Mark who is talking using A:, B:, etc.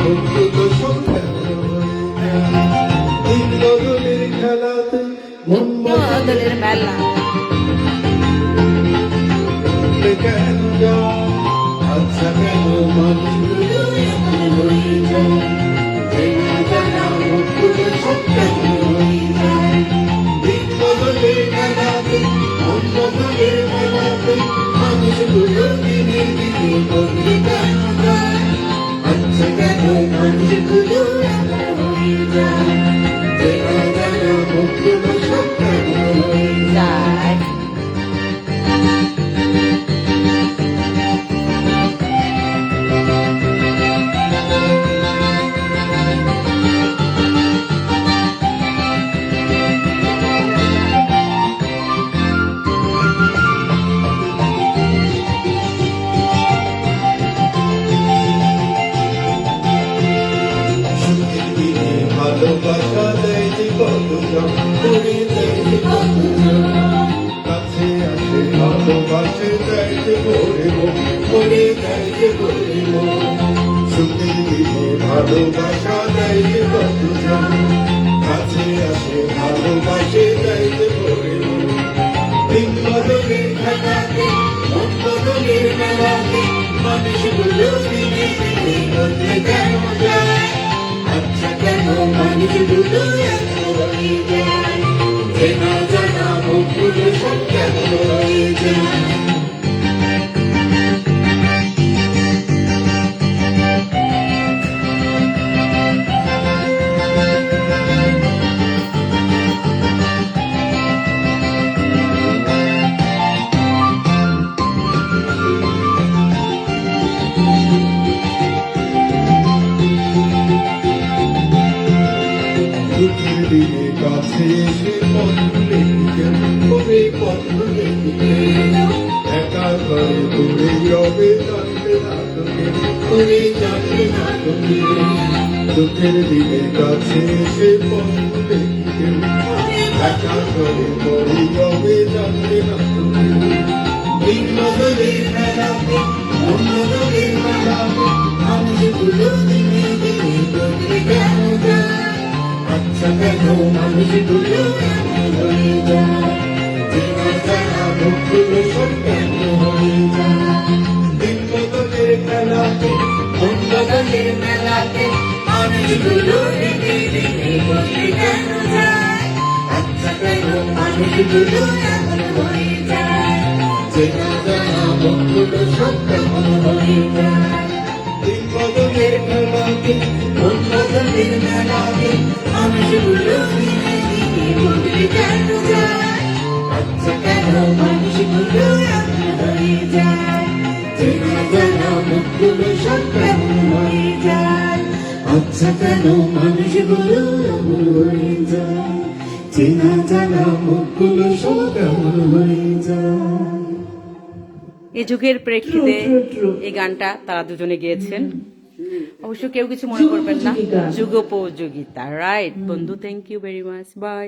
A: মুখগুলো সব কেমন হয়ে যায় দিন বদলের খেলাতে মন
B: বদলের মেলা
A: কেন যায় আচ্ছা কেন মানুষগুলো এমন হয়ে যায় চেনা জানা মুখগুলো সব কেমন হয়ে যায় দিন বদলের খেলাতে মন বদলের মেলাতে মানুষগুলো দিনে দিনে বদলে কেন যায় আচ্ছা কেন মানুষগুলো এমন হয়ে যায় চেনা জানা মুখগুলো সব কেমন হয়ে যায়
B: যায়
A: ভালোবাসা দেয় যে কতজন করে দেয় যে কতজন কাছে আসে ভালোবাসে দেয় যে ভরে মন করে দেয় যে ভরে মন সুখের দিনে ভালোবাসা দেয় যে কতজন কাছে আসে ভালোবাসে দেয় যে ভরে মন দিন বদলের খেলাতে মন বদলের মেলাতে মানুষগুলো দিনে দিনে বদলে কেন যায় আচ্ছা কেন মানুষগুলো এমন হয়ে যায় চেনা জানা মুখগুলো সব কেমন হয়ে যায় দুঃখের দিনে কাছে এসে পথ ভুলে গেল ওরে পথ ভুলে গেল একা ঘরে দূরে রবে জানবে না তোকে ওরে জানবে না তোকে দুঃখের দিনে কাছে এসে পথ ভুলে গেল একা ঘরে দূরে রবে জানবে না তোকে দিন বদলের মেলাতে মন বদলের মেলাতে মানুষগুলো দিনে দিনে বদলে কেন যায় আচ্ছা কেন মানুষগুলো এমন হয়ে যায় চেনা জানা মুখগুলো সব কেমন হয়ে যায় দিন বদলের খেলাতে মন বদলের মেলাতে মানুষগুলো দিনে দিনে বদলে কেন যায় আচ্ছা কেন মানুষগুলো এমন হয়ে যায় চেনা জানা মুখগুলো সব কেমন হয়ে যায় দিন বদলের খেলাতে মন বদলের মেলাতে মানুষগুলো দিনে দিনে বদলে কেন যায় আচ্ছা কেন মানুষগুলো এমন হয়ে যায় চেনা জানা মুখগুলো সব কেমন হয়ে যায় আচ্ছা কেন মানুষগুলো এমন হয়ে যায় চেনা জানা মুখগুলো সব কেমন হয়ে যায়
B: এই যুগের প্রেক্ষিতে এই গানটা তারা দুজনে গেয়েছেন অবশ্য কেউ কিছু মনে করবেন না যুগোপযোগিতা রাইট বন্ধু thank you very much by